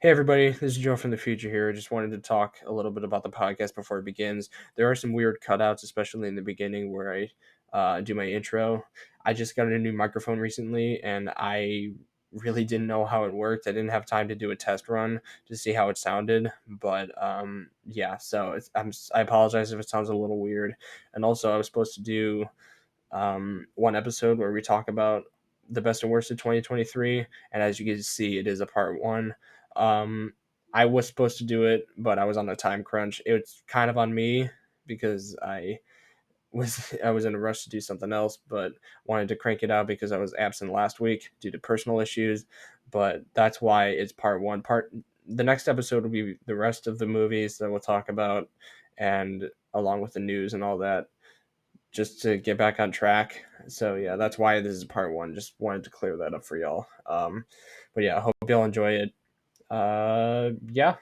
Hey everybody, this is Joe from the future here. I just wanted to talk a little bit about the podcast before it begins. There are some weird cutouts, especially in the beginning where I do my intro. I just got a new microphone recently and I really didn't know how it worked. I didn't have time to do a test run to see how it sounded, but yeah, so I apologize if it sounds a little weird. And also, I was supposed to do one episode where we talk about the best and worst of 2023, and as you can see, it is a part one. um I was supposed to do it, but I was on a time crunch. It's kind of on me because I was in a rush to do something else, but wanted to crank it out because I was absent last week due to personal issues. But that's why it's part one. The next episode will be the rest of the movies that we'll talk about, and along with the news and all that, just to get back on track. So yeah, that's why this is part one. Just wanted to clear that up for y'all. But yeah, I hope y'all enjoy it. Yeah,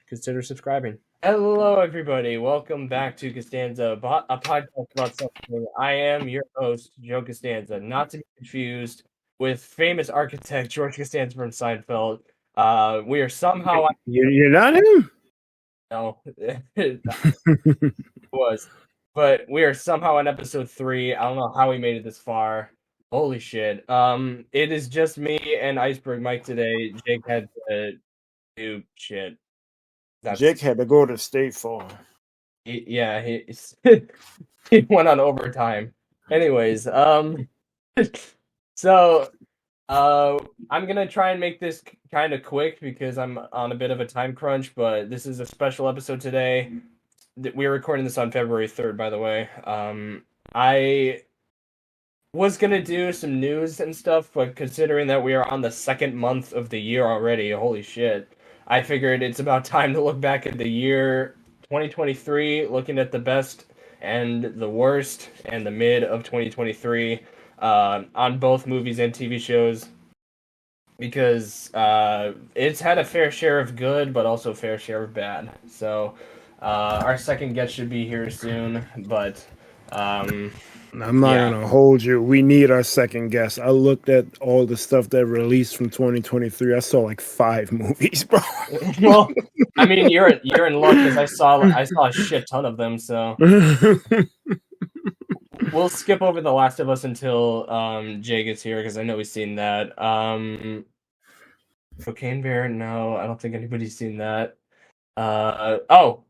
consider subscribing. Hello, everybody. Welcome back to Costanza, a podcast about something. I am your host, Joe Costanza, not to be confused with famous architect George Costanza from Seinfeld. We are somehow You're not him? no, it was, but we are somehow on episode 3. I don't know how we made it this far. Holy shit. It is just me and Iceberg Mike today. Jake had to do shit. Jake had to go to State Farm. He he went on overtime. Anyways, so I'm gonna try and make this kind of quick because I'm on a bit of a time crunch, but this is a special episode today. We're recording this on February 3rd, by the way. I was gonna do some news and stuff, but considering that we are on the second month of the year already, holy shit, I figured it's about time to look back at the year 2023, looking at the best and the worst and the mid of 2023 on both movies and TV shows, because it's had a fair share of good, but also a fair share of bad. So our second guest should be here soon, but I'm not gonna hold you. We need our second guest. I looked at all the stuff that released from 2023. I saw like 5 movies, bro. Well, I mean, you're in luck because I saw a shit ton of them. So we'll skip over The Last of Us until Jay gets here because I know he's seen that. Cocaine Bear, no, I don't think anybody's seen that. All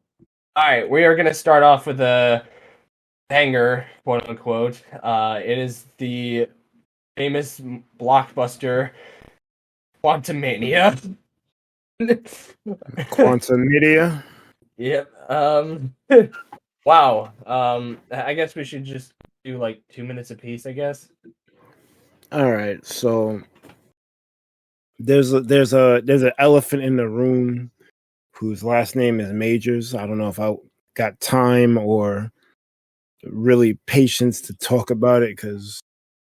right, we are gonna start off with a banger, quote unquote. It is the famous blockbuster Quantumania. Quantumania. Yep. Wow. I guess we should just do like 2 minutes apiece, I guess. All right. So there's an elephant in the room whose last name is Majors. I don't know if I got time or really patience to talk about it because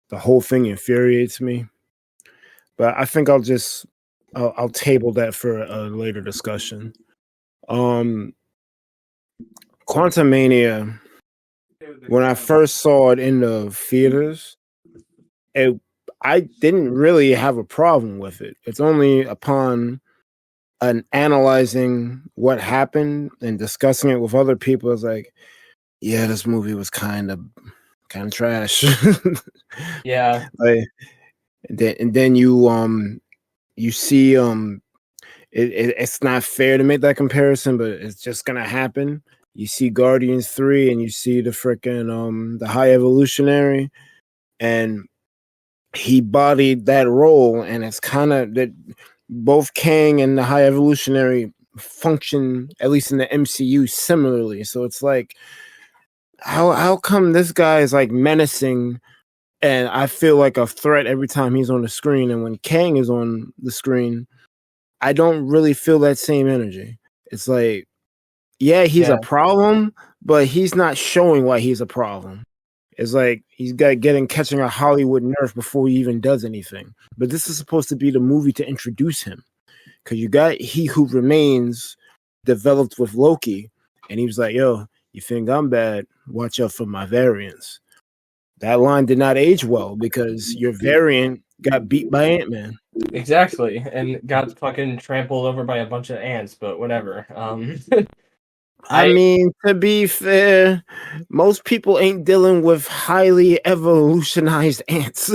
the whole thing infuriates me. But I think I'll table that for a later discussion. Quantumania, when I first saw it in the theaters, I didn't really have a problem with it. It's only upon analyzing what happened and discussing it with other people, I was like, yeah, this movie was kind of trash. Yeah. Like, and then you see it's not fair to make that comparison, but it's just gonna happen. You see Guardians 3 and you see the freaking the High Evolutionary, and he bodied that role, and it's kind of that both Kang and the High Evolutionary function, at least in the MCU, similarly. So it's like, how come this guy is like menacing and I feel like a threat every time he's on the screen, and when Kang is on the screen, I don't really feel that same energy. It's like, yeah, he's a problem, but he's not showing why he's a problem. It's like he's catching a Hollywood nerf before he even does anything. But this is supposed to be the movie to introduce him, because you got He Who Remains developed with Loki, and he was like, yo, you think I'm bad? Watch out for my variants. That line did not age well because your variant got beat by Ant-Man. Exactly, and got fucking trampled over by a bunch of ants, but whatever. I I mean, to be fair, most people ain't dealing with highly evolutionized ants.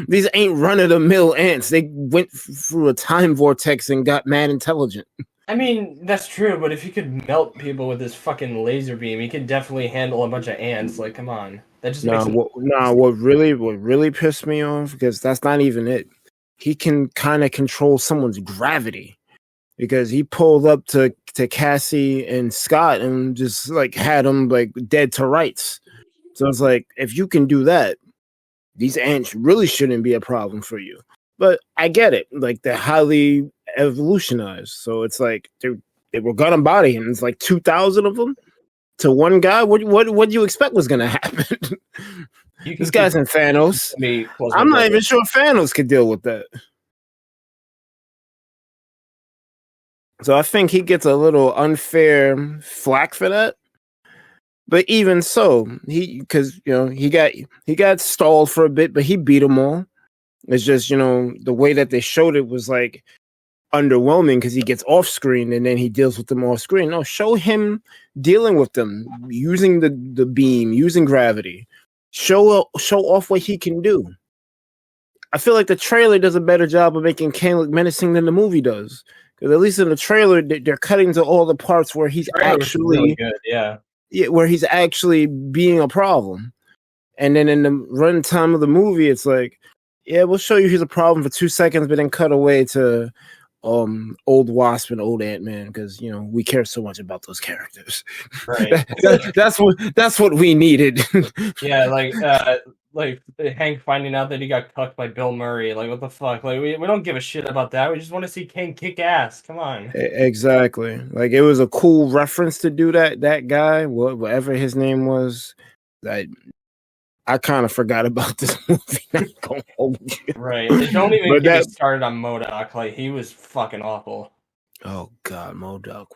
These ain't run-of-the-mill ants. They went through a time vortex and got mad intelligent. I mean, that's true, but if he could melt people with his fucking laser beam, he could definitely handle a bunch of ants. Like, come on. That just makes him. What really pissed me off, because that's not even it. He can kind of control someone's gravity, because he pulled up to Cassie and Scott and just like had them like dead to rights. So it's like, if you can do that, these ants really shouldn't be a problem for you. But I get it, like they're highly evolutionized, so it's like they were gonna body him. It's like 2,000 of them to one guy. What do you expect was gonna happen? You This can keep guy's in Thanos. me close my I'm not brother. even sure Thanos could deal with that. So I think he gets a little unfair flack for that. But even so, because he got stalled for a bit, but he beat them all. It's just the way that they showed it was like underwhelming, because he gets off screen and then he deals with them off screen. No, show him dealing with them using the beam, using gravity. Show off what he can do. I feel like the trailer does a better job of making Kang look menacing than the movie does. Because at least in the trailer, they're cutting to all the parts where he's Trailer was really actually, good, yeah. where he's actually being a problem. And then in the runtime of the movie, it's like, yeah, we'll show you he's a problem for 2 seconds, but then cut away to old Wasp and old Ant-Man, because we care so much about those characters. Right. That's what we needed. Yeah, like Hank finding out that he got cucked by Bill Murray. Like, what the fuck? Like, we don't give a shit about that. We just want to see Kang kick ass. Come on. Exactly. Like, it was a cool reference to do that. That guy, whatever his name was, I kind of forgot about this movie. Not gonna hold you. Right. Don't even But get me that. started on MODOK. Like, he was fucking awful. Oh God, MODOK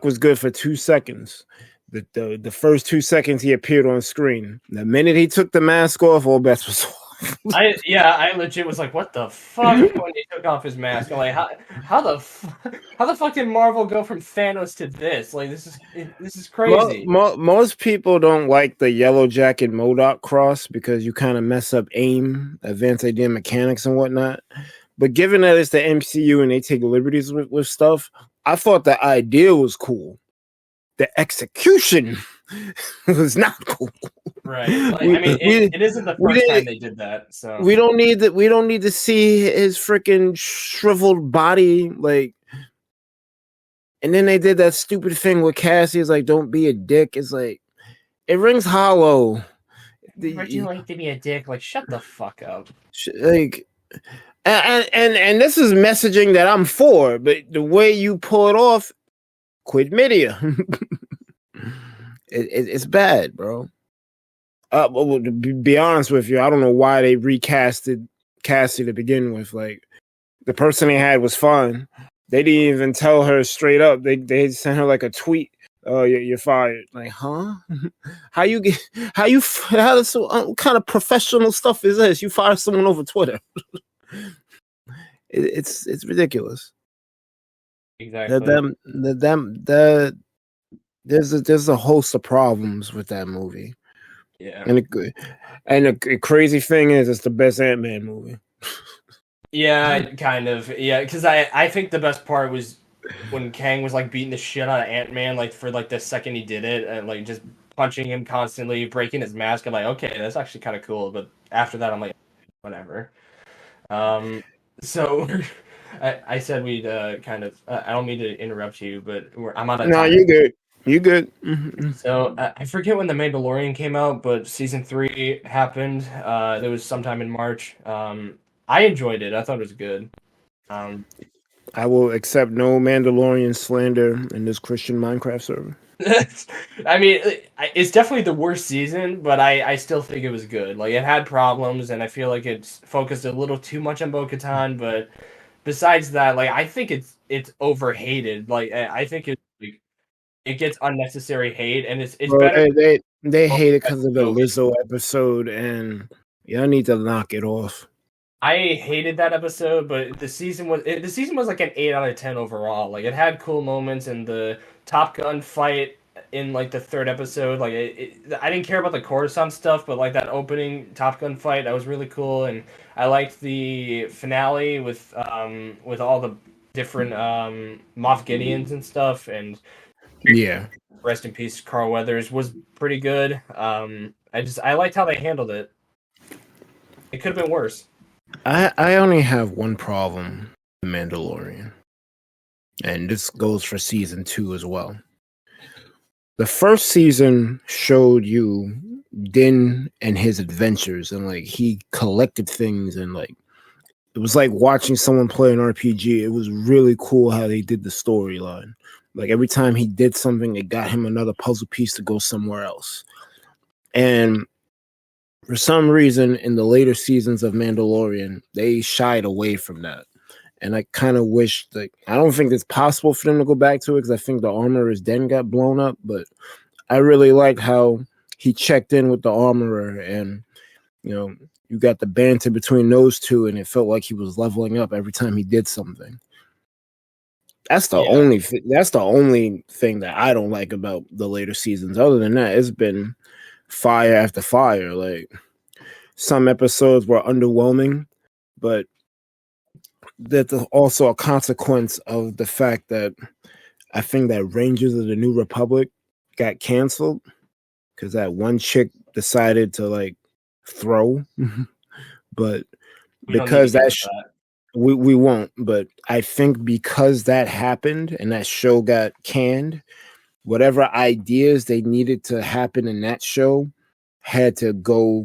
was good for 2 seconds. The first 2 seconds he appeared on screen. The minute he took the mask off, all bets was off. I legit was like, what the fuck when he took off his mask? I'm like, how the fuck did Marvel go from Thanos to this? Like, this is crazy. Most people don't like the Yellow Jacket MODOK cross, because you kind of mess up aim, advanced idea mechanics, and whatnot. But given that it's the MCU and they take liberties with stuff, I thought the idea was cool. The execution was not cool. Right. Like, I mean, it isn't the first time they did that. So we don't need that. We don't need to see his freaking shriveled body, like. And then they did that stupid thing with Cassie. It's like, don't be a dick. It's like, it rings hollow. Would you like to be a dick? Like, shut the fuck up. Like, and this is messaging that I'm for, but the way you pull it off, quit media. It's bad, bro. Well, to be honest with you, I don't know why they recasted Cassie to begin with. Like, the person they had was fine. They didn't even tell her straight up. They sent her like a tweet. Oh, you're fired. Like, huh? What kind of professional stuff is this? You fire someone over Twitter? It's ridiculous. Exactly. There's a host of problems with that movie. Yeah. And the crazy thing is, it's the best Ant-Man movie. Yeah, kind of. Yeah, because I think the best part was when Kang was like beating the shit out of Ant-Man, like for like the second he did it, and like just punching him constantly, breaking his mask. I'm like, okay, that's actually kind of cool. But after that, I'm like, whatever. So I said we'd kind of. I don't mean to interrupt you, but I'm on a No, time. you're good. You good. Mm-hmm. So I forget when the Mandalorian came out, but season 3 happened. It was sometime in March. I enjoyed it. I thought it was good. I will accept no Mandalorian slander in this Christian Minecraft server. I mean, it's definitely the worst season, but I still think it was good. Like, it had problems, and I feel like it's focused a little too much on Bo-Katan. But besides that, like, I think it's overhated. Like, I think it gets unnecessary hate, and it's Well, better. they hate it because of the Lizzo episode, and y'all need to knock it off. I hated that episode, but the season was like an 8 out of 10 overall. Like it had cool moments, and the Top Gun fight in like the third episode, like I didn't care about the Coruscant stuff, but like that opening Top Gun fight, that was really cool, and I liked the finale with all the different Moff Gideons and stuff, and Yeah. rest in peace, Carl Weathers was pretty good. I liked how they handled it. It could have been worse. I only have one problem with Mandalorian, and this goes for season 2 as well. The first season showed you Din and his adventures, and like he collected things, and like it was like watching someone play an RPG. It was really cool how they did the storyline. Like every time he did something, it got him another puzzle piece to go somewhere else. And for some reason, in the later seasons of Mandalorian, they shied away from that. And I kind of wish that I don't think it's possible for them to go back to it because I think the armorer's den got blown up. But I really liked how he checked in with the armorer, and you got the banter between those two, and it felt like he was leveling up every time he did something. That's the Yeah. only thing that I don't like about the later seasons. Other than that, it's been fire after fire. Like some episodes were underwhelming, but that's also a consequence of the fact that I think that Rangers of the New Republic got canceled because that one chick decided to like throw. But We don't need to because get that into that. we won't, but I think because that happened and that show got canned, whatever ideas they needed to happen in that show had to go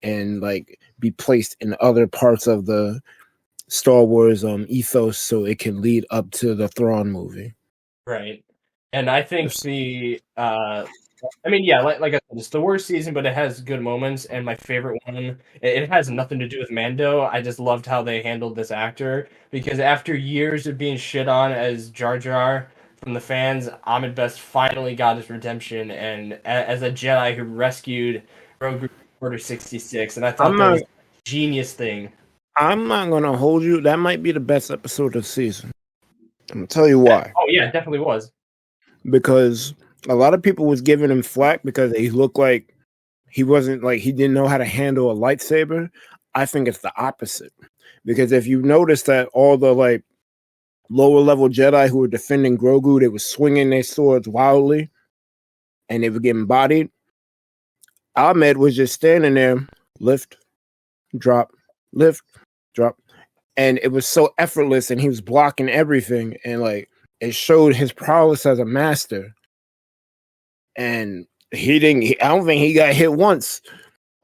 and like be placed in other parts of the Star Wars ethos so it can lead up to the Thrawn movie. Right. And I think I mean, yeah, like I said, it's the worst season, but it has good moments. And my favorite one, it has nothing to do with Mando. I just loved how they handled this actor because after years of being shit on as Jar Jar from the fans, Ahmed Best finally got his redemption, and as a Jedi who rescued Rogue Order 66, and I thought I'm that not was a genius thing. I'm not gonna hold you. That might be the best episode of the season. I'm gonna tell you why. Oh yeah, it definitely was. Because a lot of people was giving him flack because he looked like he wasn't like he didn't know how to handle a lightsaber. I think it's the opposite. Because if you notice that all the like lower level Jedi who were defending Grogu, they were swinging their swords wildly and they were getting bodied. Ahmed was just standing there, lift, drop, lift, drop. And it was so effortless and he was blocking everything. And like it showed his prowess as a master. And I don't think he got hit once.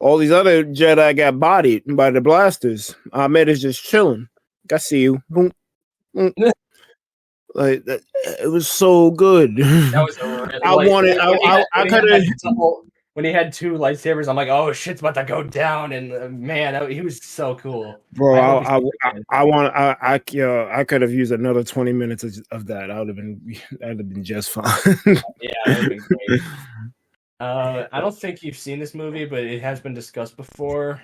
All these other Jedi got bodied by the blasters. Ahmed is just chilling. I see you. Boom, boom. Like that, it was so good. That was a I like wanted. I could have. when he had two lightsabers. I'm like, oh shit's about to go down, and man, he was so cool. Bro, I hope he's I want. I could have used another 20 minutes of that. That would have been just fine. yeah, that would have been great. I don't think you've seen this movie, but it has been discussed before.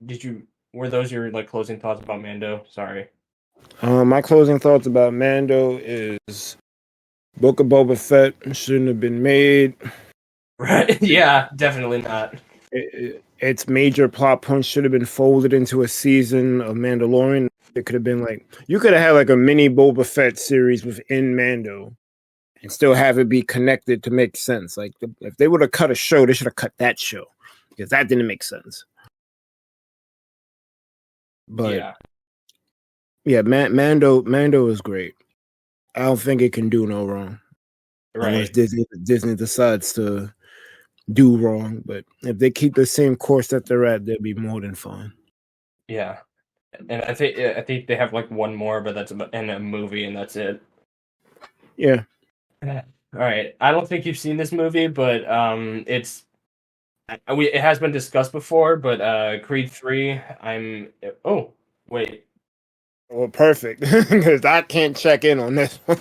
Did you? Were those your like closing thoughts about Mando? Sorry. My closing thoughts about Mando is Book of Boba Fett shouldn't have been made. Right? Yeah, definitely not. Its major plot points should have been folded into a season of Mandalorian. It could have been like you could have had like a mini Boba Fett series within Mando, and still have it be connected to make sense. Like if they would have cut a show, they should have cut that show because that didn't make sense. But yeah, Mando is great. I don't think it can do no wrong. Unless Right. Disney decides to do wrong. But if they keep the same course that they're at, they'll be more than fine. Yeah. And I think they have like one more, but that's in a movie, and that's it. Yeah. All right. I don't think you've seen this movie, but it has been discussed before. But Creed 3, I'm. Oh wait. Well, perfect. Because I can't check in on this one.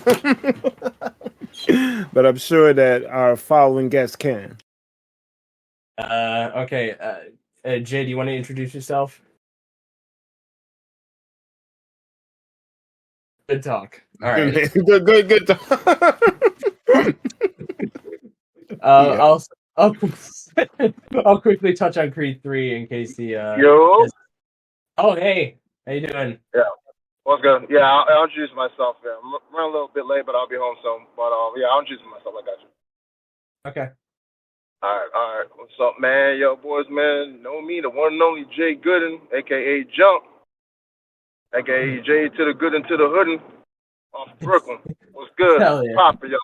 But I'm sure that our following guests can. Okay. Jay, do you want to introduce yourself? Good talk. All right. Good. Yeah. I'll I'll I'll quickly touch on Creed 3 in case the Yo. oh hey, how you doing? Yeah. What's good? Yeah, I'll introduce myself. Yeah, I'm running a little bit late, but I'll be home soon. But yeah, I'll introduce myself. I got you. Okay. All right. What's up, man? Yo, boys, man. Know me, the one and only Jay Gooden, aka Jump, aka Jay to the Gooden to the Hoodin, off Brooklyn. What's good? Hell yeah. Papa, yo.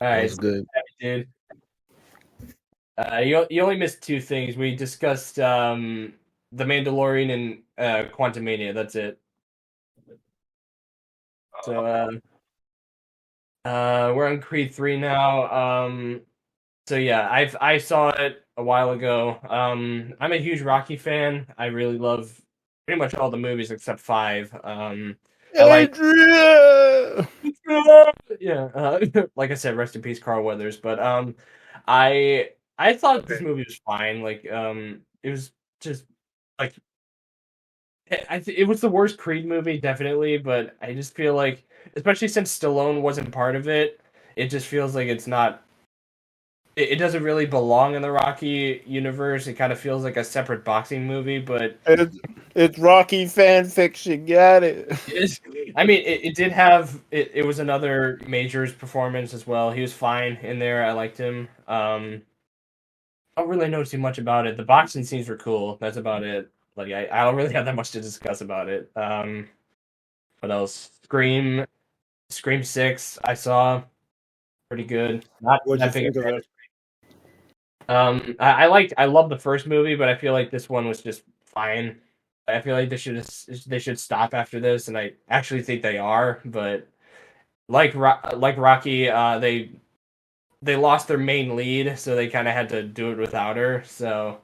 All right, That's good. dude. You only missed two things. We discussed the Mandalorian and Quantumania. That's it. So we're on Creed 3 now. So yeah, I saw it a while ago. I'm a huge Rocky fan. I really love pretty much all the movies except 5. I like Adrian! yeah, like I said, rest in peace, Carl Weathers. But I thought this movie was fine. Like it was just like it was the worst Creed movie, definitely. But I just feel like, especially since Stallone wasn't part of it, it just feels like it's not. It doesn't really belong in the Rocky universe. It kind of feels like a separate boxing movie, but It's Rocky fan fiction. Got it. I mean, it did have it was another Majors performance as well. He was fine in there. I liked him. I don't really know too much about it. The boxing scenes were cool. That's about it. Like I don't really have that much to discuss about it. What else? Scream 6. I saw pretty good. Not What'd you that big a think of fan. it? I loved the first movie, but I feel like this one was just fine. I feel like they should stop after this, and I actually think they are. But like Rocky, they lost their main lead, so they kind of had to do it without her. So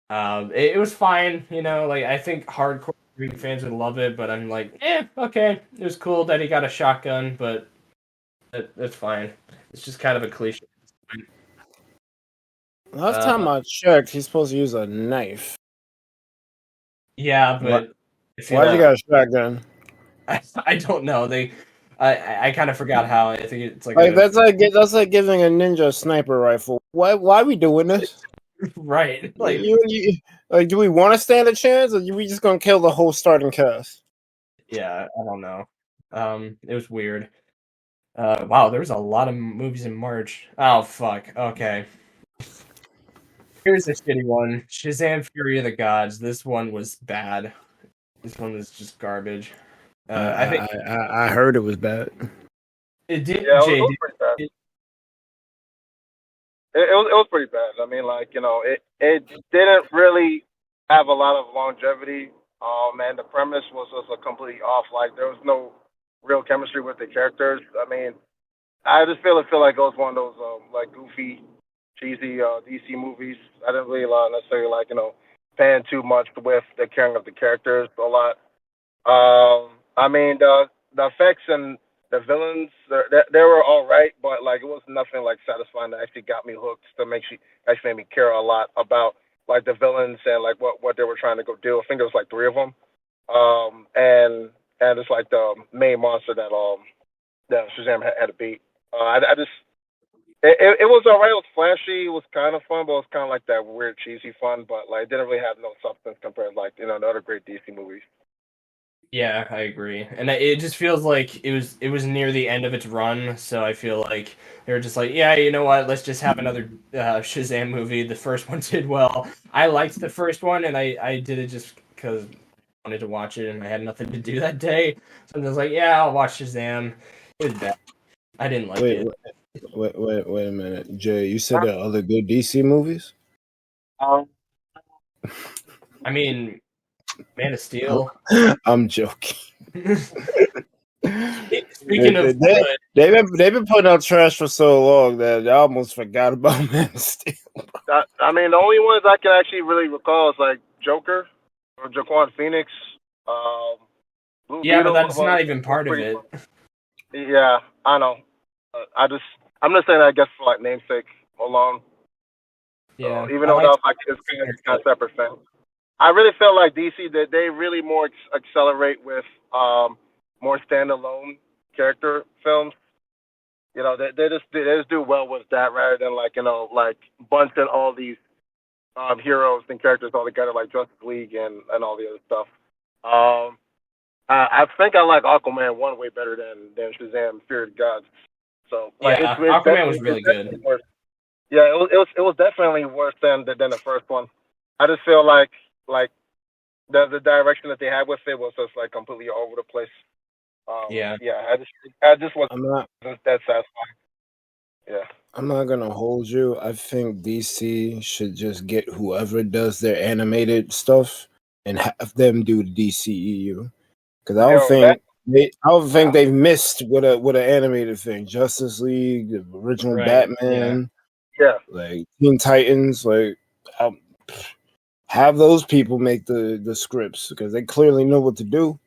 it was fine, you know. Like I think hardcore Rocky fans would love it, but I'm like, okay. It was cool that he got a shotgun, but that's fine. It's just kind of a cliche. Last time I checked, he's supposed to use a knife. Yeah, Why, but I feel why'd you got a shotgun? I don't know. I kind of forgot how. I think it's like Like a that's like giving a ninja a sniper rifle. Why are we doing this? right. Like Like, do we want to stand a chance, or are we just gonna kill the whole starting cast? yeah, I don't know. It was weird. Wow, there was a lot of movies in March. Oh fuck. Okay. Here's a shitty one. Shazam: Fury of the Gods. This one was bad. This one was just garbage. I think I heard it was bad. it did. Yeah, it Jay, was pretty bad. It was pretty bad. I mean, like, it didn't really have a lot of longevity. And the premise was just a completely off. Like, there was no real chemistry with the characters. I mean, I just feel like it was one of those like goofy, cheesy DC movies. I didn't really necessarily like paying too much with the caring of the characters a lot. I mean the effects and the villains they were all right, but like it was nothing like satisfying that actually got me hooked to make she actually made me care a lot about like the villains and like what they were trying to go do. I think there was like 3 of them, and it's like the main monster that Shazam had to beat. I just it was alright. It was flashy. It was kind of fun, but it was kind of like that weird cheesy fun. But like it didn't really have no substance compared to like the other great DC movies. yeah, I agree, and it just feels like it was near the end of its run. So I feel like they were just like, yeah, you know what? Let's just have another Shazam movie. The first one did well. I liked the first one, and I did it just because I wanted to watch it, and I had nothing to do that day. So I was like, yeah, I'll watch Shazam. It was bad. I didn't like Wait, it. wait a minute, Jay. You said there are other good DC movies? Um, I mean, Man of Steel. I'm joking. Speaking of good, They've been putting out trash for so long that I almost forgot about Man of Steel. I mean, the only ones I can actually really recall is like Joker or Jaquan Phoenix. Um, Blue yeah, but Beetle that's not even was part of pretty it. fun. Yeah, I know. I'm just saying that I guess for like namesake alone. Yeah, even I though that liked was like it's kind of separate thing. I really feel like DC that they really more accelerate with more standalone character films. They just do well with that rather than like like bunching all these heroes and characters all together like Justice League and all the other stuff. Um, I think I like Aquaman one way better than Shazam Fear of Gods. So like yeah, Aquaman was really it's good. definitely worse. Yeah, it was definitely worse than the first one. I just feel like the direction that they had with it was just like completely all over the place. Yeah, Yeah, I just wasn't I'm not. that satisfied. Yeah. I'm not gonna hold you. I think DC should just get whoever does their animated stuff and have them do the DCEU. Because I don't Yo, that think they've missed with an animated thing. Justice League, the original right. Yeah, Batman, yeah. like Teen Titans, like um, have those people make the scripts because they clearly know what to do.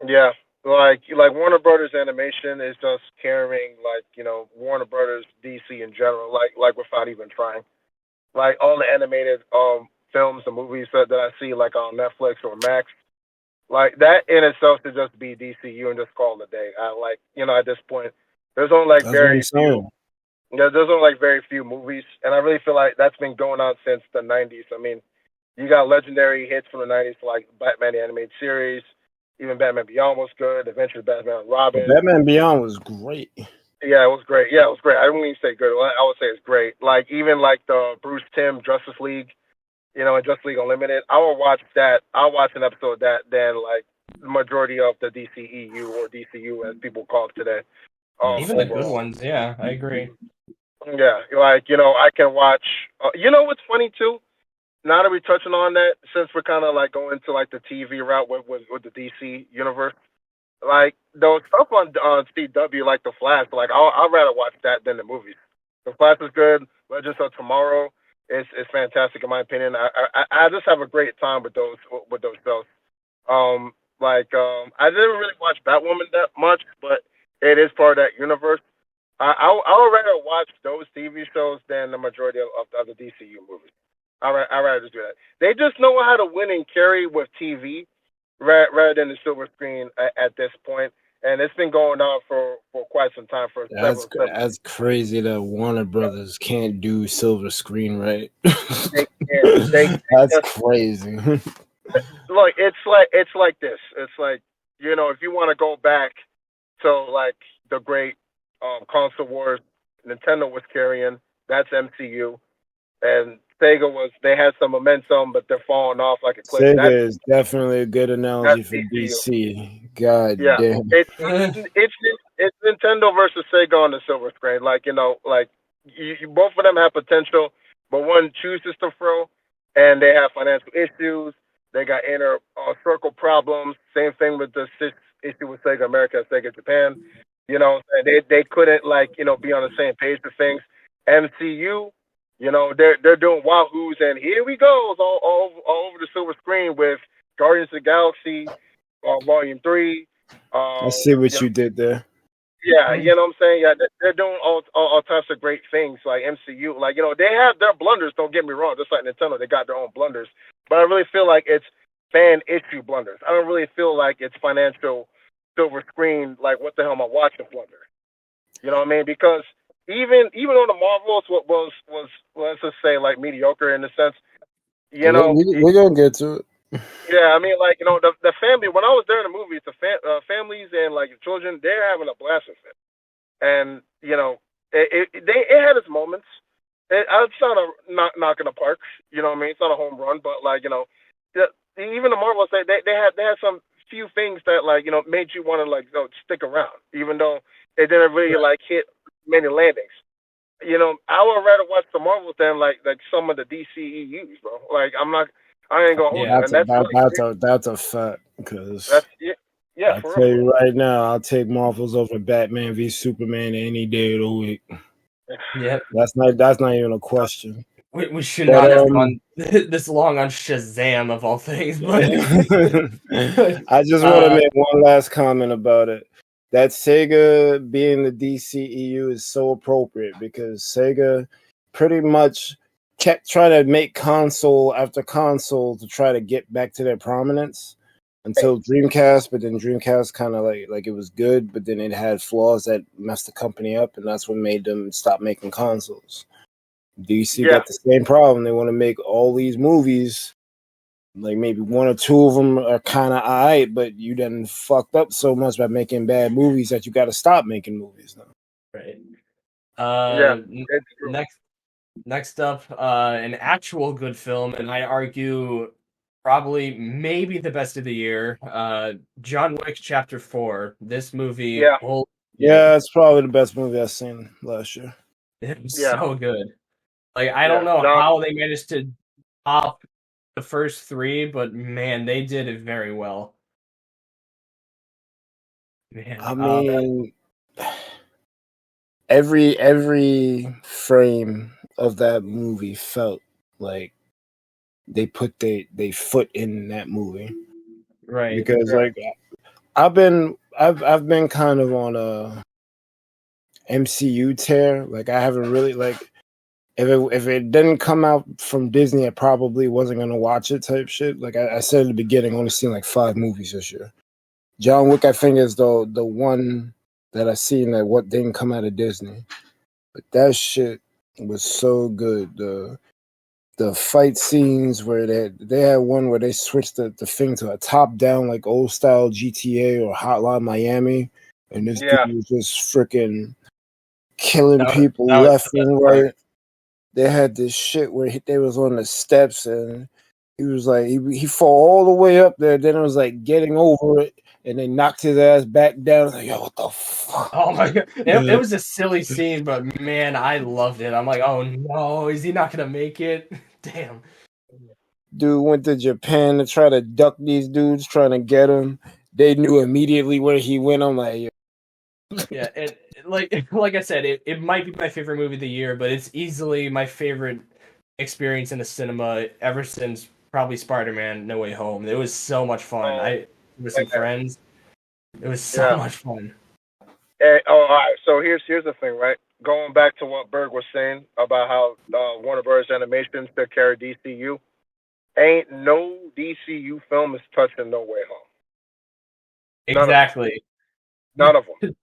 Yeah, like Warner Brothers Animation is just carrying like Warner Brothers DC in general, like without even trying. Like all the animated films and movies that I see like on Netflix or Max, like that in itself should just be DCU and just call it a day. I like at this point, there's only like That's what I'm very few. saying. There's only like very few movies, and I really feel like that's been going on since the '90s. I mean, you got legendary hits from the '90s like Batman the Animated Series. Even Batman Beyond was good. Adventures of Batman and But Robin. Batman Beyond was great. Yeah, it was great. Yeah, it was great. I wouldn't even say good. I would say it's great. Like even like the Bruce Timm Justice League, and Justice League Unlimited. I will watch that. I'll watch an episode of that than like the majority of the DCEU or DCU as people call it today. even the good Overall. ones. Yeah, I agree. Yeah, like I can watch. What's funny too? Now that we're touching on that, since we're kind of like going to like the TV route with the DC universe, like those stuff on CW, like the Flash, like I'd rather watch that than the movies. The Flash is good. Legends of Tomorrow is fantastic in my opinion. I just have a great time with those shows. I didn't really watch Batwoman that much, but it is part of that universe. I would rather watch those TV shows than the majority of the DCU movies. I'd rather just do that. They just know how to win and carry with TV rather than the silver screen at this point. And it's been going on for quite some time for several. That's crazy that Warner Brothers can't do silver screen right. They can't. That's Just, crazy. look, it's like this. It's like if you want to go back to like the great console wars Nintendo was carrying, that's MCU, and they had some momentum, but they're falling off like a cliff. Sega is definitely a good analogy for DCU. DC. God Yeah, damn. it's Nintendo versus Sega on the silver screen. Like both of them have potential, but one chooses to throw, and they have financial issues. They got inner circle problems. Same thing with the issue with Sega America and Sega Japan. And they couldn't be on the same page for things. MCU, they're doing wahoos, and here we go all over the silver screen with Guardians of the Galaxy, Volume 3. I see what you did there. Yeah, you know what I'm saying? Yeah, they're doing all types of great things like MCU. Like, they have their blunders, don't get me wrong, just like Nintendo, they got their own blunders. But I really feel like it's fan issue blunders. I don't really feel like it's financial silver screen, like what the hell am I watching blunder. You know what I mean? Because even on the Marvels, what was let's just say like mediocre in a sense, we're gonna get to it. Yeah, I mean, like the family. When I was there in the movies, the families and like children, they're having a blast with it, and it had its moments. It's not a knock in the park. You know what I mean? It's not a home run, but even the Marvels, they had some few things that made you want to stick around, even though it didn't really hit many landings. I would rather watch the Marvels than like some of the DCEUs, bro. Like I ain't gonna hold you. That's a fact. Because I'll tell you right now, I'll take Marvels over Batman v Superman any day of the week. Yep. That's not even a question. We should not have gone this long on Shazam of all things. But I just want to make one last comment about it. That Sega being the DCEU is so appropriate because Sega pretty much kept trying to make console after console to try to get back to their prominence until Dreamcast, but then Dreamcast kind of like it was good, but then it had flaws that messed the company up, and that's what made them stop making consoles. DC got the same problem. They want to make all these movies, like maybe one or two of them are kind of alright, but you done fucked up so much by making bad movies that you got to stop making movies now. Right. Next up, an actual good film, and I argue probably maybe the best of the year. John Wick Chapter 4. This movie. Yeah, it's probably the best movie I've seen last year. It was so good. Like, I don't know how they managed to top the first three, but man, they did it very well. Man, I mean, every frame of that movie felt like they put they foot in that movie, right? Because like I've been kind of on a MCU tear. Like I haven't really like if it didn't come out from Disney, I probably wasn't gonna watch it type shit. Like I said at the beginning, I only seen like 5 movies this year. John Wick, I think, is the one that I seen that what didn't come out of Disney. But that shit was so good. The fight scenes where they had one where they switched the thing to a top down like old style GTA or Hotline Miami, and this dude was just freaking killing people left and right. They had this shit where they was on the steps and he was like he fall all the way up there. Then it was like getting over it, and they knocked his ass back down. I was like, yo, what the fuck? Oh my god, it was a silly scene, but man, I loved it. I'm like, oh no, is he not gonna make it? Damn. Dude went to Japan to try to duck these dudes trying to get him. They knew immediately where he went. I'm like, yeah, and like I said, it might be my favorite movie of the year, but it's easily my favorite experience in the cinema ever since probably Spider-Man No Way Home. It was so much fun. With some friends. It was so much fun. All right. So here's the thing, right? Going back to what Berg was saying about how Warner Bros. Animation took care of DCU. Ain't no DCU film is touching No Way Home. Exactly. None of them.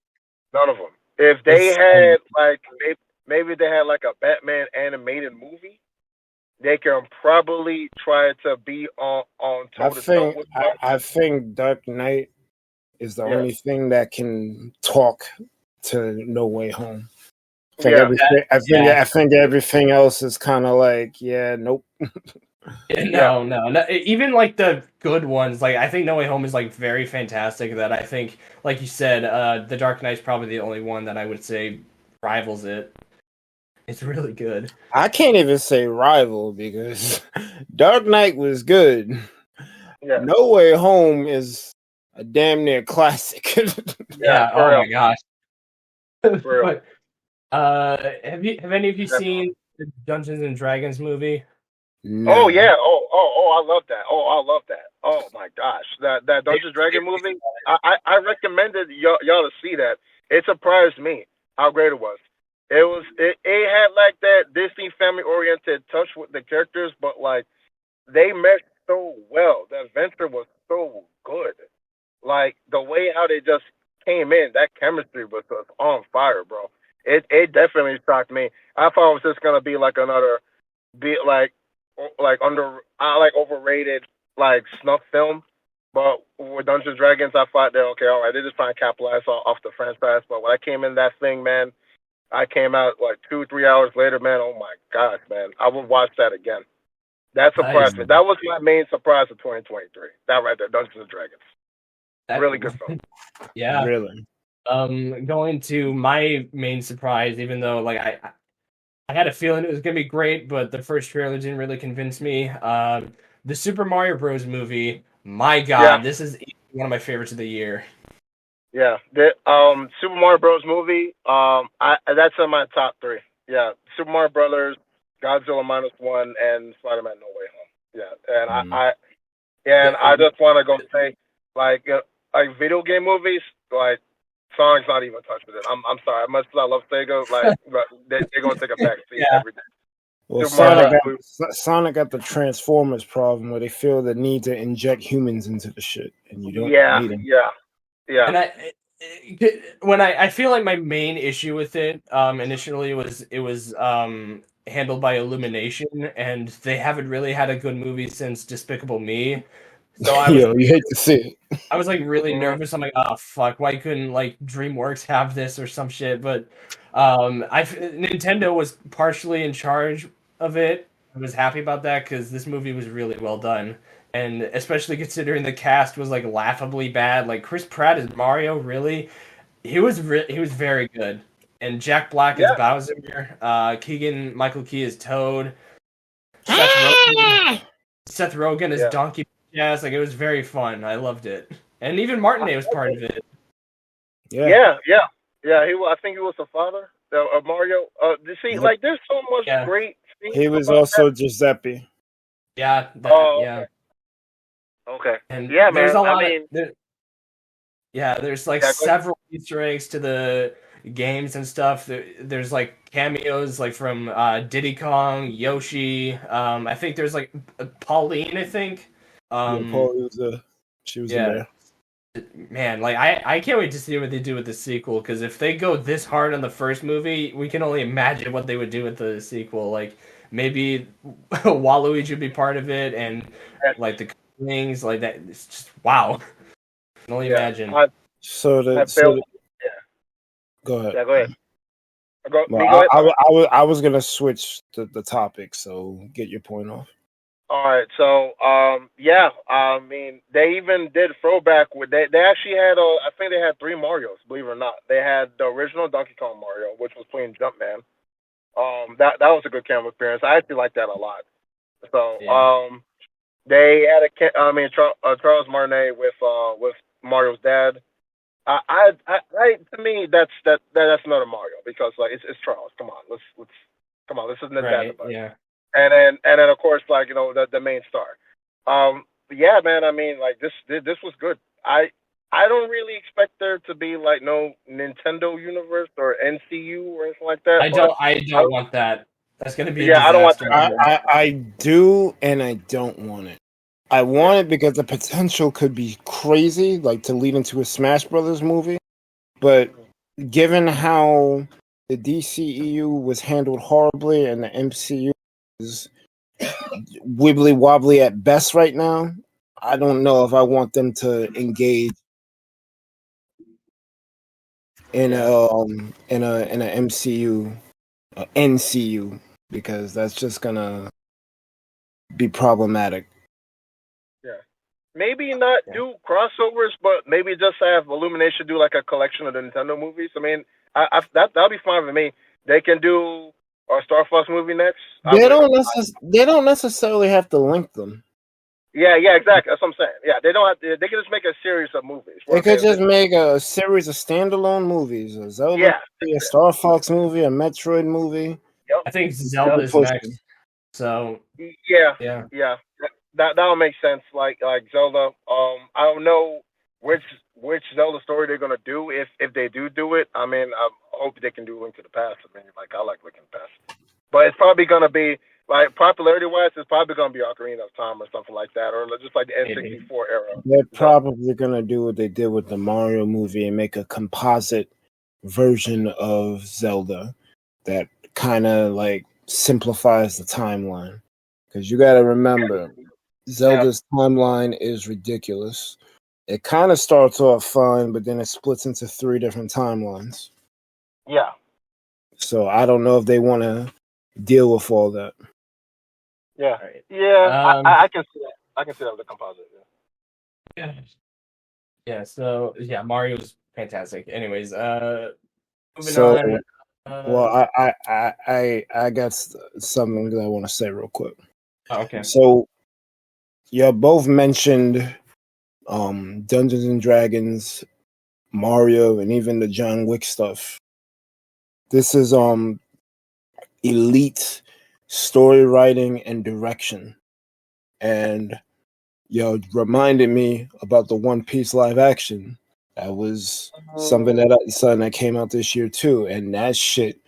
None of them. If they had maybe they had like a Batman animated movie, they can probably try to be on toe-to-toe with Marvel. I think Dark Knight is the only thing that can talk to No Way Home. I think everything else is kind of like, nope. No. Even like the good ones, like I think No Way Home is like very fantastic. That I think, like you said, The Dark Knight's probably the only one that I would say rivals it. It's really good. I can't even say rival because Dark Knight was good. Yeah. No Way Home is a damn near classic. Yeah. Oh my gosh. But have any of you seen the Dungeons and Dragons movie? No. Oh yeah. Oh, I love that. Oh my gosh, that Dungeons Dragon movie. I recommended y'all to see that. It surprised me how great it was. It had like that Disney family oriented touch with the characters, but like they meshed so well. The adventure was so good. Like the way how they just came in, that chemistry was just on fire, bro. It definitely shocked me. I thought it was just gonna be like another overrated like snuff film. But with Dungeons and Dragons, I thought that okay, all right, they just trying to capitalize off the franchise. But when I came in that thing, man, I came out like 2-3 hours later, man. Oh my gosh, man, I would watch that again. That surprised me. That was my main surprise of 2023. That right there, Dungeons and Dragons. Really good film. Yeah, really. Going to my main surprise, even though like I had a feeling it was gonna be great, but the first trailer didn't really convince me. The Super Mario Bros. Movie. My God, this is one of my favorites of the year. Yeah, the Super Mario Bros. Movie. That's in my top 3. Yeah, Super Mario Brothers, Godzilla -1, and Spider-Man No Way Home. Yeah, and I just want to go say like video game movies like. Sonic's not even touching it. I'm sorry. As much as I love Sega, like but they're gonna take a back seat every day. Well, Super Mario Bros. movie. Sonic got the Transformers problem where they feel the need to inject humans into the shit, and you don't need them. Yeah. And I feel like my main issue with it initially was it was handled by Illumination, and they haven't really had a good movie since Despicable Me. So I was you hate to see it. I was like really nervous. I'm like, oh fuck, why couldn't like DreamWorks have this or some shit? But Nintendo was partially in charge of it. I was happy about that because this movie was really well done, and especially considering the cast was like laughably bad. Like Chris Pratt as Mario, really, he was very good, and Jack Black as Bowser. Keegan Michael Key as Toad. Seth Rogen as Donkey. Yes, like it was very fun. I loved it, and even Martinet was part of it. Yeah. I think he was the father of Mario. You see, like there's so much great. He was also Giuseppe. Yeah. Okay. And yeah, there's man. a lot. There's like several Easter eggs to the games and stuff. There's like cameos like from Diddy Kong, Yoshi. I think there's like Pauline. I think. Pauline she was in there. Man, like I can't wait to see what they do with the sequel, because if they go this hard on the first movie, we can only imagine what they would do with the sequel. Like maybe Waluigi would be part of it, and like the things like that. It's just wow. I can only imagine. Go ahead. Yeah, go ahead. I was gonna switch the topic, so get your point off. All right, so I mean, they even did throwback with they actually had I think they had 3 Marios, believe it or not. They had the original Donkey Kong Mario, which was playing Jumpman. That was a good camera appearance. I actually like that a lot. So they had Charles Martinet with Mario's dad. To me that's another Mario, because like it's Charles. Come on, let's come on. This isn't a dad. Yeah. And then of course, like, you know, the main star. Yeah, man. I mean, like this was good. I don't really expect there to be like no Nintendo Universe or NCU or anything like that. I don't want that. That's gonna be I don't want that. I do, and I don't want it. I want it because the potential could be crazy, like to lead into a Smash Brothers movie. But given how the DCEU was handled horribly and the MCU is wibbly wobbly at best right now, I don't know if I want them to engage in a MCU, NCU, because that's just gonna be problematic. Yeah, maybe not do crossovers, but maybe just have Illumination do like a collection of the Nintendo movies. I mean, that'll be fine with me. They can do a Star Fox movie next. They don't necessarily have to link them. Yeah, exactly. That's what I'm saying. Yeah, they don't have to. They can just make a series of movies. They could just make a series of standalone movies. A Zelda movie, a Star Fox movie, a Metroid movie. Yep. I think Zelda's next. So yeah. That'll make sense. Like Zelda. I don't know which Zelda story they're gonna do if they do it. I mean, I hope they can do Link to the Past. I mean, like I like Link to the Past, but it's probably gonna be like popularity wise, it's probably gonna be Ocarina of Time or something like that, or just like the N64 era. They're probably gonna do what they did with the Mario movie and make a composite version of Zelda that kind of like simplifies the timeline. Because you got to remember, Zelda's timeline is ridiculous. It kind of starts off fine, but then it splits into 3 different timelines. Yeah. So I don't know if they want to deal with all that. Yeah. Yeah. I can see that. I can see that with the composite. Yeah. Yeah. So Mario's fantastic. Anyways, moving on. Well, I got something that I want to say real quick. Oh, okay. So, you both mentioned Dungeons and Dragons, Mario, and even the John Wick stuff. This is elite story writing and direction, and reminded me about the One Piece live action. That was something that came out this year too, and that shit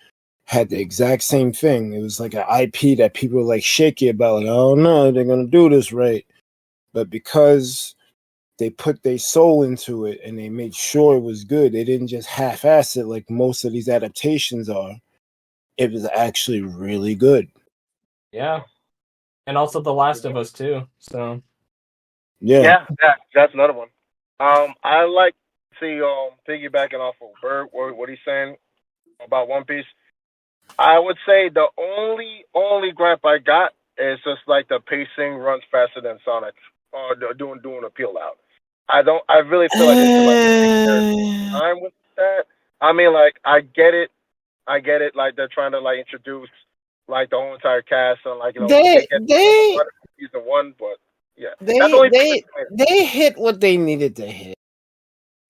had the exact same thing. It was like an IP that people were like shaky about. Like, oh no, they're gonna do this right. But because they put their soul into it and they made sure it was good, they didn't just half-ass it like most of these adaptations are. It was actually really good. Yeah. And also The Last of Us too. So Yeah. Yeah, that's another one. I like see piggybacking off of Berg what he's saying about One Piece. I would say the only gripe I got is just like the pacing runs faster than Sonic or doing a peel out. I don't. I really feel like they should like take their time with that. I mean, like I get it. Like they're trying to like introduce like the whole entire cast and like we they did get they season one, but yeah, that's the they only thing. they they hit what they needed to hit.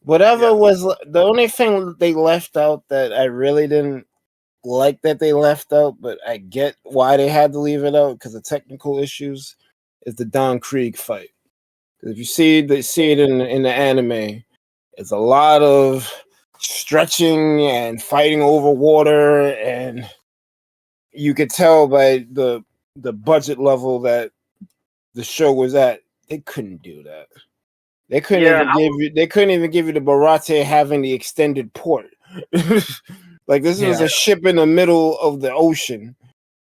Whatever Yeah, was the only thing they left out that I really didn't like that they left out, but I get why they had to leave it out because of technical issues, is the Don Krieg fight. If you see it in the anime, it's a lot of stretching and fighting over water, and you could tell by the budget level that the show was at, they couldn't do that. They couldn't yeah, even give you. They couldn't even give you the Barate having the extended port. Like this was yeah. a ship in the middle of the ocean,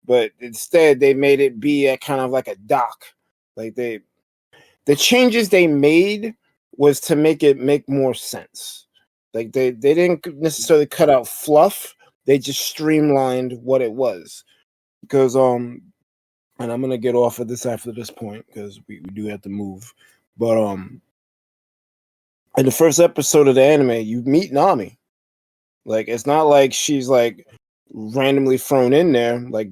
but instead they made it be at kind of like a dock. Like the changes they made was to make it make more sense. Like they didn't necessarily cut out fluff. They just streamlined what it was. Because and I'm gonna get off of this after this point because we do have to move. But in the first episode of the anime, you meet Nami. Like it's not like she's like randomly thrown in there. Like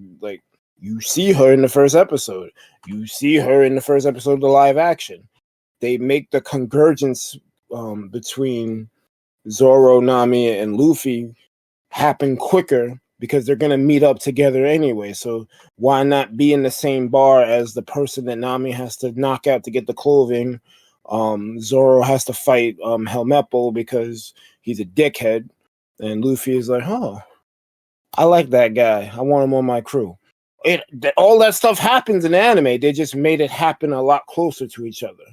you see her in the first episode. You see her in the first episode of the live action. They make the convergence between Zoro, Nami, and Luffy happen quicker because they're gonna meet up together anyway. So why not be in the same bar as the person that Nami has to knock out to get the clothing? Zoro has to fight Helmeppo because he's a dickhead, and Luffy is like, "Oh, I like that guy. I want him on my crew." All that stuff happens in anime. They just made it happen a lot closer to each other,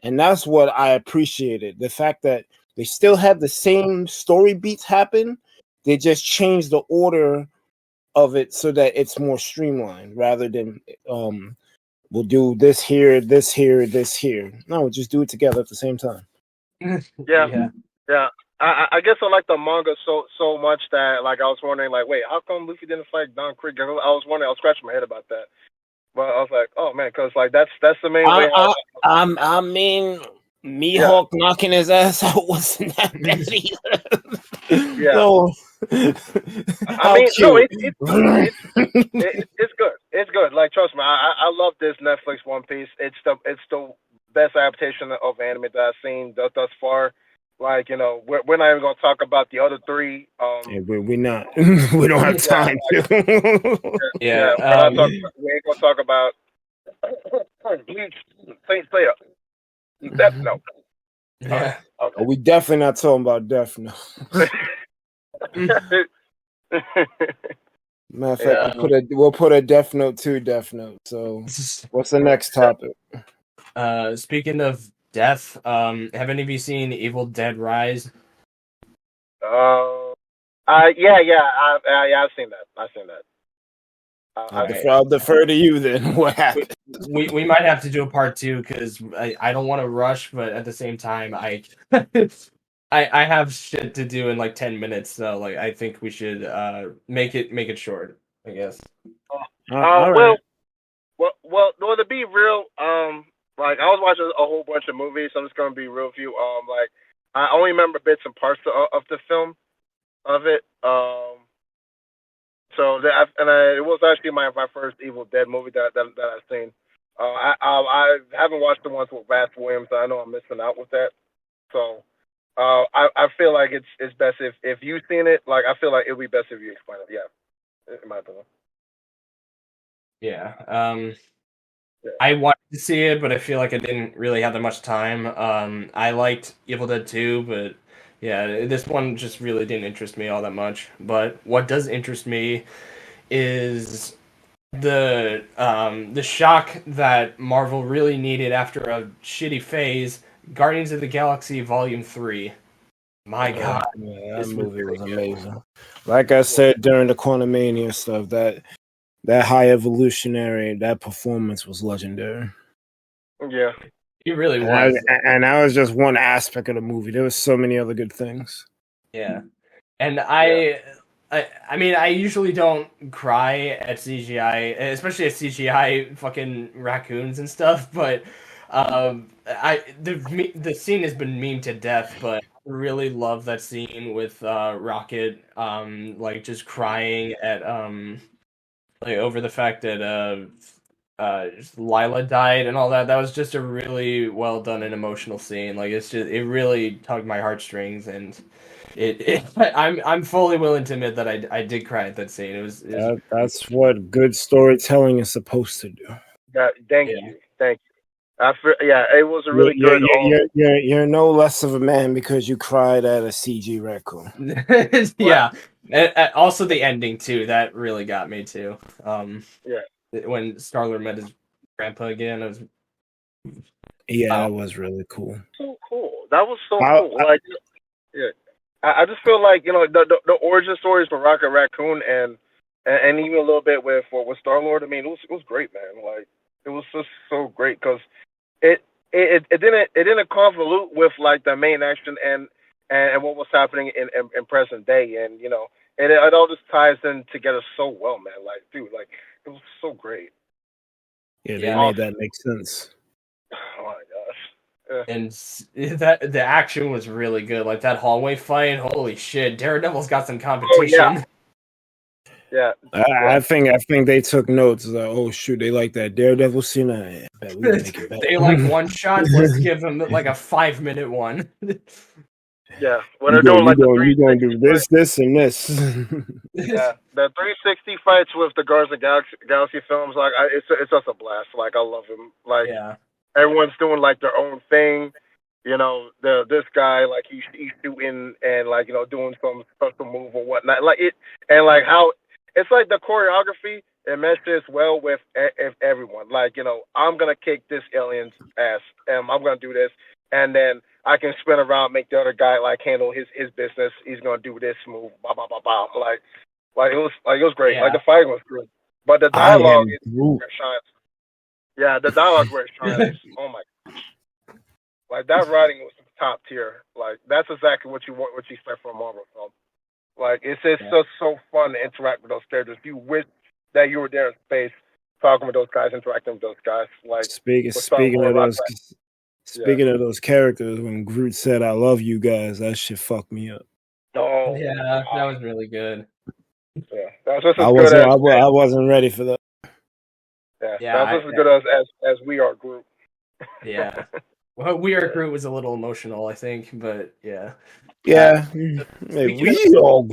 and that's what I appreciated. The fact that they still have the same story beats happen. They just changed the order of it so that it's more streamlined rather than we'll do this here, this here, this here. No, we'll just do it together at the same time. yeah, Yeah. yeah. I guess I like the manga so much that like I was wondering like, wait, how come Luffy didn't fight Don Krieg? I was wondering. I was scratching my head about that, but I was like, oh man, because like that's the main way how. I mean, Mihawk knocking his ass out wasn't that bad either. Yeah. So, I mean, no, it's good. It's good. Like, trust me, I love this Netflix One Piece. It's the best adaptation of anime that I've seen thus far. Like, we're not even gonna talk about the other three. yeah, we're not. We don't have time to. Yeah. We ain't gonna talk about Bleach, Saint Seiya, Death Note. Yeah. Okay. We definitely not talking about Death Note. Matter of fact, we'll put a Death Note to Death Note. So, what's the next topic? Speaking of death, have any of you seen Evil Dead Rise? Yeah, I've seen that. I've seen that. I'll defer to you then. What happened? We might have to do a part two because I don't want to rush, but at the same time I I have shit to do in like 10 minutes, so like I think we should make it short, I guess. All right. Well, to be real, like I was watching a whole bunch of movies, so I'm just gonna be real with you. Like I only remember bits and parts of the film of it. So it was actually my first Evil Dead movie that I've seen. I haven't watched the ones with Vass Williams. So I know I'm missing out with that. So I feel like it's best if you've seen it. Like I feel like it'd be best if you explain it. Yeah, in my opinion. Yeah. I wanted to see it, but I feel like I didn't really have that much time. I liked Evil Dead 2, but Yeah, this one just really didn't interest me all that much. But what does interest me is the shock that Marvel really needed after a shitty phase. Guardians of the Galaxy Volume 3. My God, Yeah, that this was movie really was good. amazing. Like I said during the Quantumania stuff, that high evolutionary, that performance was legendary. Yeah. It really And I, was. and that was just one aspect of the movie. There was so many other good things. Yeah. And Yeah. I mean, I usually don't cry at CGI, especially at CGI fucking raccoons and stuff. But the scene has been memed to death. But I really love that scene with Rocket, like just crying at like over the fact that Lila died and all that. That was just a really well done and emotional scene. Like it really tugged my heartstrings and. I'm fully willing to admit that I did cry at that scene. It was That's what good storytelling is supposed to do. Thank yeah. you. Thank you. Yeah, it was a You're, really you're, good. you're, you're, you're no less of a man because you cried at a CG raccoon. Well, Yeah. And also the ending too. That really got me too. yeah. When Star-Lord met his grandpa again, it was Yeah, wow. that was really cool. So cool. That was so I, cool. Like, yeah. I just feel like the origin stories for Rocket Raccoon and even a little bit with Star Lord. I mean, it was great, man. Like, it was just so great because it it didn't convolute with like the main action and what was happening in present day, and it all just ties in together so well, man. Like, dude, like it was so great. yeah, they Yeah. made that make sense. Oh my gosh. Yeah. And that the action was really good. Like that hallway fight. Holy shit! Daredevil's got some Oh yeah, competition. yeah, I, yeah. I think they took notes. Like, oh shoot, they like that Daredevil scene. I bet we can make it better. They like one shots. Let's give him like a 5 minute one. Yeah, when they're doing like the You gonna do 360 fight, this, and this. yeah, the 360 fights with the Guardians of the Galaxy films, like it's just a blast. Like, I love them. Like, Yeah. everyone's doing like their own thing. This guy, like, he's shooting and, like, doing some special move or whatnot. Like it, and like how it's like the choreography. It meshes well with everyone. Like, I'm gonna kick this alien's ass, and I'm gonna do this, and then I can spin around, make the other guy like handle his business. He's gonna do this move, blah blah blah blah. It was great. Like, Yeah. the fighting was good, but the I dialogue am is Groot. where it shines. Yeah, the dialogue where it shines. Oh my. Like, that writing was top tier. Like, that's exactly what you want, what you expect from a Marvel film. Like, it's just Yeah. so fun to interact with those characters. You wish that you were there in space, talking with those guys, interacting with those guys. Like, Speaking with Star speaking Lord, of Rock. those Yeah. speaking of those characters, when Groot said "I love you guys," that shit fucked me up. Oh Yeah, that was really good. yeah. That's just as good as I wasn't ready for that. yeah. Yeah, That's just as good as we are group. yeah. Well, We Are Yeah. Groot was a little emotional, I think, but yeah. Yeah, Speaking we of all.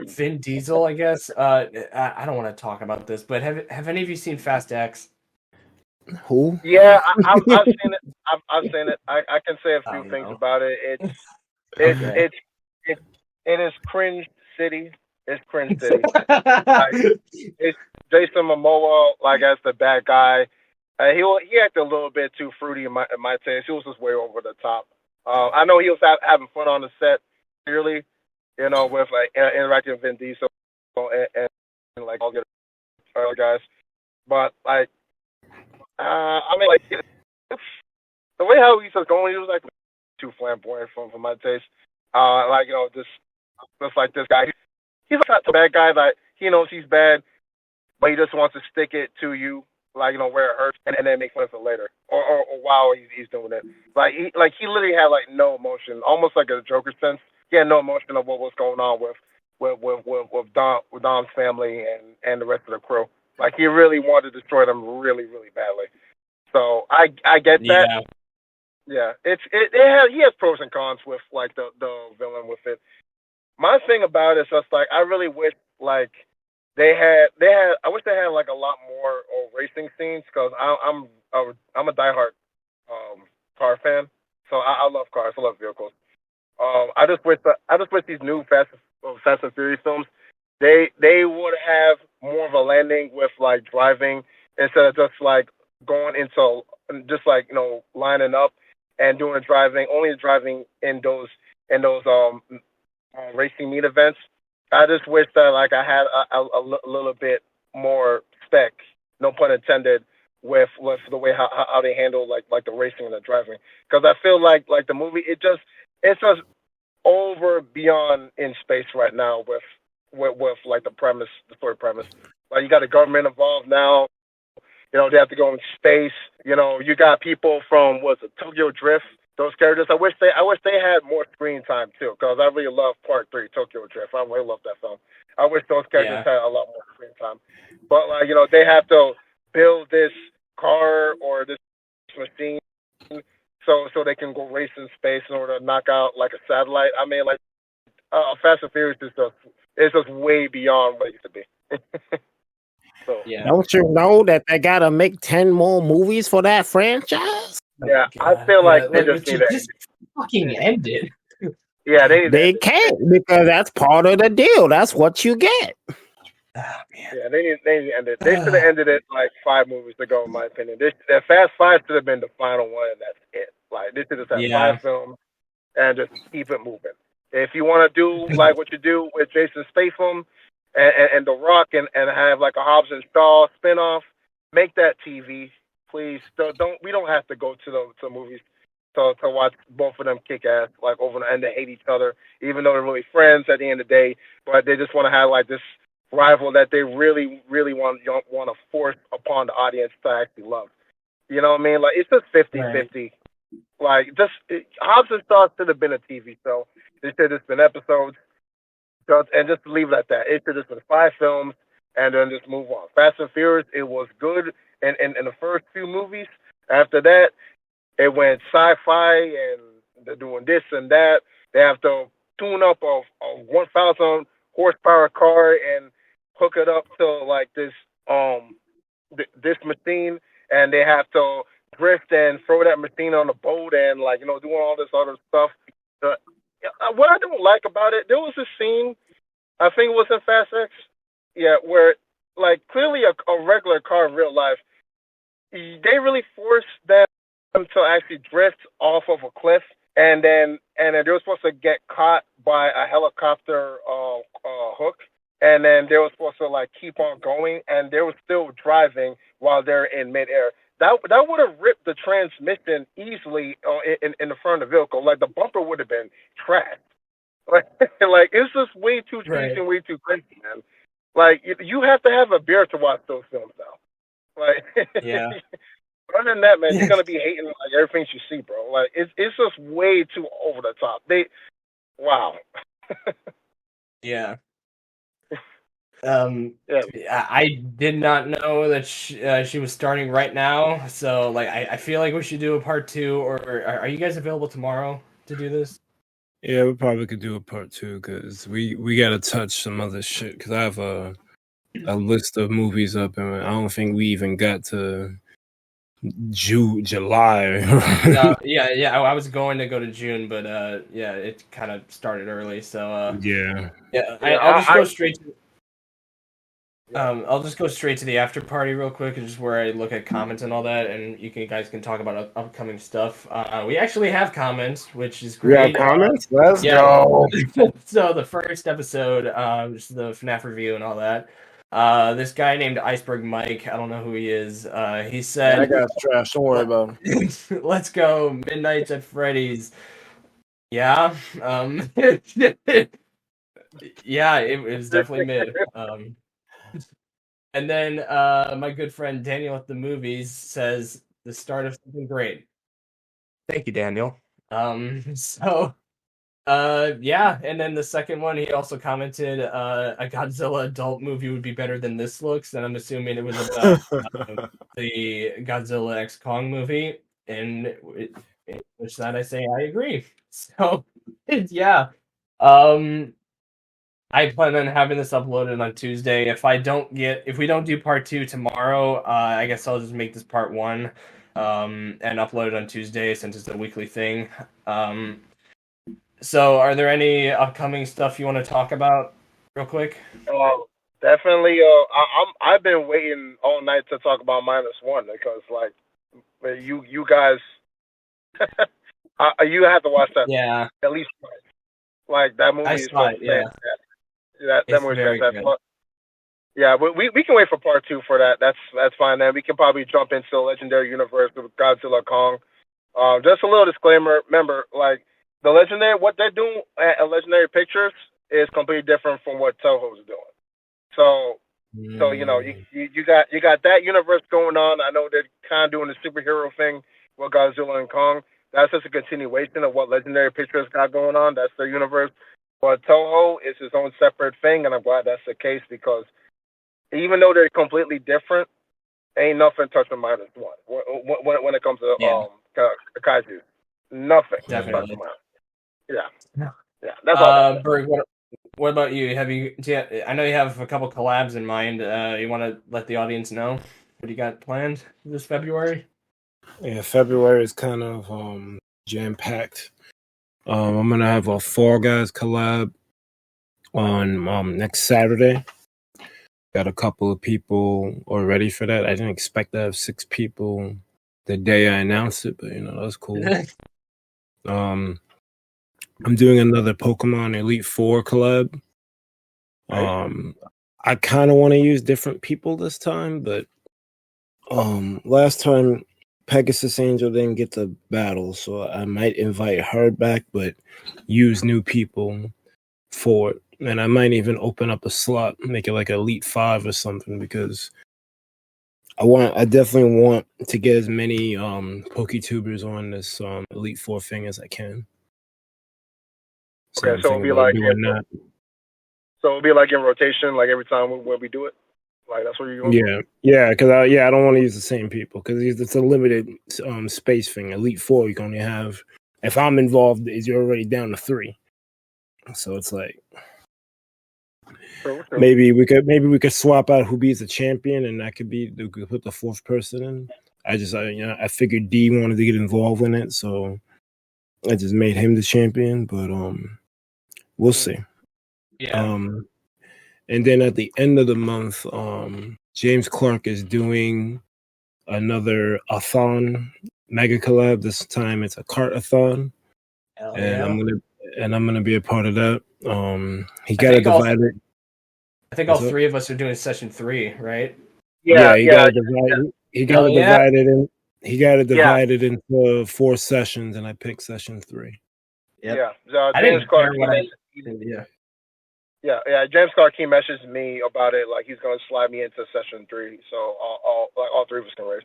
Vin Diesel, I guess. I don't want to talk about this, but have any of you seen Fast X? Who? Yeah, I've seen it. I've seen it. I can say a I few don't things know. about it. It's Okay. it's it it is cringe city. It's cringe city. Like, it's Jason Momoa, like, as the bad guy. He acted a little bit too fruity in my taste. He was just way over the top. I know he was having fun on the set, clearly, with like interacting with Vin Diesel and like all the other guys. But like, I mean, like, the way how he's just going, he was like too flamboyant for my taste. Like, just like this guy. He's not a bad guy. Like, he knows he's bad, but he just wants to stick it to you, like, where it hurts, and then make fun of it later, or while he's doing it. He literally had like no emotion, almost like a Joker sense. He had no emotion of what was going on with Dom's family and the rest of the crew. Like, he really wanted to destroy them really really badly. So I get that. Yeah. Yeah, he has pros and cons with like the villain with it. My thing about it is just like, I really wish like I wish they had like a lot more racing scenes, because I'm a diehard car fan, so I love cars, I love vehicles. I I just wish these new Fast and Furious films they would have more of a landing with like driving instead of just like going into just like lining up and doing driving only driving in those racing meet events. I just wish that like I had a little bit more spec, no pun intended, with the way how they handle like the racing and the driving. Because I feel like the movie it's just over beyond in space right now with like the premise, the story premise. Like you got the government involved now. They have to go in space. You got people from what's it, Tokyo Drift. Those characters, I wish they had more screen time too, because I really love Part 3, Tokyo Drift. I really love that film. I wish those characters had a lot more screen time. But like they have to build this car or this machine so they can go race in space in order to knock out like a satellite. I mean, like Fast and Furious is just way beyond what it used to be. So Yeah. Don't you know that they gotta make 10 more movies for that franchise? yeah, I feel like they just need to just fucking end it. Yeah, they can't because that's part of the deal. That's what you get. Oh, man. Yeah, they need to end it. They should have ended it like 5 movies ago, in my opinion. That Fast 5 should have been the final one, and that's it. Like they should just have 5 films and just keep it moving. If you want to do like what you do with Jason Statham and The Rock and have like a Hobbs and Shaw spinoff, make that TV, please. We don't have to go to the movies to watch both of them kick ass like over and they hate each other, even though they're really friends at the end of the day. But they just want to have like this rival that they really, really want to force upon the audience to actually love. You know what I mean? Like it's just 50-50. Like Hobbs and Shaw should have been a TV show. They should have been episodes, and just leave it at that. It should have been 5 films, and then just move on. Fast and Furious, it was good in the first 2 movies. After that, it went sci-fi, and they're doing this and that. They have to tune up a 1,000 horsepower car and hook it up to like this this machine, and they have to drift and throw that machine on the boat and like doing all this other stuff. What I don't like about it, there was a scene, I think it was in Fast X, where like clearly a regular car in real life, they really forced them to actually drift off of a cliff, and then they were supposed to get caught by a helicopter hook, and then they were supposed to like keep on going, and they were still driving while they're in midair. That would have ripped the transmission easily in the front of the vehicle. Like the bumper would have been trashed. Like it's just way too cheesy and way too crazy, man. Like you have to have a beer to watch those films now. Like Yeah. Other than that, man, you're gonna be hating like everything you see, bro. Like it's just way too over the top. Wow. Yeah. I did not know that she was starting right now, so like I feel like we should do a part 2. Or are you guys available tomorrow to do this? Yeah, we probably could do a part 2 because we gotta touch some other shit. Because I have a list of movies up, and I don't think we even got to July. Yeah. I was going to go to June, but it kind of started early, so I'll just go straight to. I'll just go straight to the after party real quick, and just where I look at comments and all that, and you guys can talk about upcoming stuff. We actually have comments, which is great. We have comments? Let's go. So the first episode, just the FNAF review and all that. This guy named Iceberg Mike, I don't know who he is. He said, "I got trash. Don't worry about him." Let's go, Midnights at Freddy's. Yeah. Yeah, it was definitely mid. And then my good friend Daniel at the movies says the start of something great. Thank you, Daniel. And then the second one, he also commented a Godzilla adult movie would be better than this looks, and I'm assuming it was about the Godzilla X Kong movie, and which that I say I agree. So yeah. I plan on having this uploaded on Tuesday. If we don't do part 2 tomorrow, I guess I'll just make this part 1 and upload it on Tuesday since it's a weekly thing. So, are there any upcoming stuff you want to talk about, real quick? Definitely. I've been waiting all night to talk about -1 because like you guys, you have to watch that Yeah, at least twice. Like that I movie is saw so it. Yeah, fantastic. That it's movie's very fantastic. good. But, yeah, we can wait for part 2 for that. That's fine. Then we can probably jump into the Legendary Universe with Godzilla Kong. Just a little disclaimer. Remember, like the Legendary, what they're doing at Legendary Pictures is completely different from what Toho's doing. So you know you got that universe going on. I know they're kind of doing the superhero thing with Godzilla and Kong. That's just a continuation of what Legendary Pictures got going on. That's their universe. But Toho is his own separate thing, and I'm glad that's the case because even though they're completely different, ain't nothing touching -1 when it comes to Yeah, kaiju. Nothing is touching definitely. mine. Yeah, Yeah. yeah. That's all I got to say. Berg, what about you? I know you have a couple collabs in mind. You want to let the audience know what you got planned this February? Yeah, February is kind of jam packed. I'm gonna have a Fall Guys collab on next Saturday. Got a couple of people already for that. I didn't expect to have 6 people the day I announced it, but that's cool. I'm doing another Pokemon Elite Four collab. I kind of want to use different people this time, but last time Pegasus Angel didn't get the battle, so I might invite her back, but use new people for it. And I might even open up a slot, make it like Elite 5 or something, because I definitely want to get as many PokeTubers on this Elite 4 thing as I can. So Okay, I'm so it'll thinking be about like doing that. in rotation, like every time when we do it. Like that's what you're going for. Yeah, because I don't want to use the same people because it's a limited space thing. Elite 4, you can only have, if I'm involved, is you're already down to 3. So it's like True. maybe we could swap out who beats the champion, and that could be we could put the 4th person in. I figured D wanted to get involved in it, so I just made him the champion. But we'll see. Yeah. And then at the end of the month, James Clark is doing another athon mega collab. This time it's a cart-a-thon, Hell and yeah. I'm gonna be a part of that. He I got to think all divide it. I think all What's up? 3 of us are doing session 3, right? Yeah, He yeah, got to divide. He got Hell to yeah. divide it in. He got to yeah, divide it into 4 sessions, and I picked session 3. Yep. yeah. I James didn't Clark. care what I did. Yeah. Yeah. James Clark. He messaged me about it. Like he's gonna slide me into session 3, so all 3 of us can race.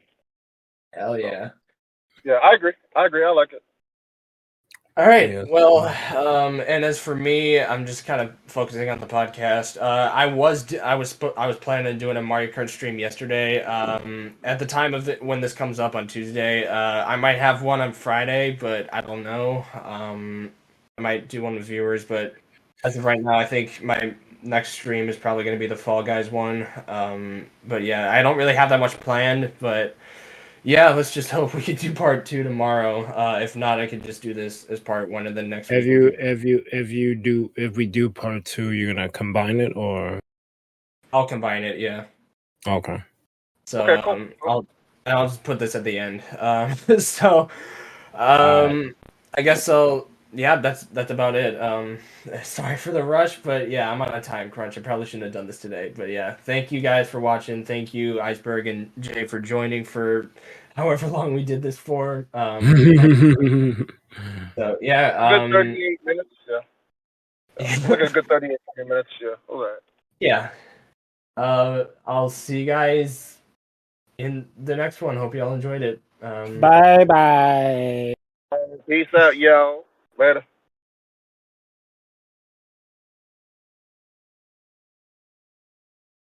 Hell So, yeah. yeah, I agree. I like it. All right. Yeah. Well, and as for me, I'm just kind of focusing on the podcast. I was planning on doing a Mario Kart stream yesterday. At the time of when this comes up on Tuesday, I might have one on Friday, but I don't know. I might do one with viewers, but as of right now, I think my next stream is probably going to be the Fall Guys one. But yeah, I don't really have that much planned, but. Yeah, let's just hope we can do part 2 tomorrow. If not, I could just do this as part 1, and then next week we'll do. If we do part 2, you're gonna combine it or? I'll combine it. Yeah. Okay. So Okay, cool. I'll just put this at the end. So Alright. I guess so. Yeah, that's about it. Sorry for the rush, but yeah, I'm on a time crunch. I probably shouldn't have done this today, but yeah, thank you guys for watching. Thank you, Iceberg and Jay, for joining for however long we did this for. So yeah, Good 38 minutes. Yeah. Like a good 38 minutes. Yeah. All right. yeah. I'll see you guys in the next one. Hope you all enjoyed it. Bye. Peace out, yo. Later.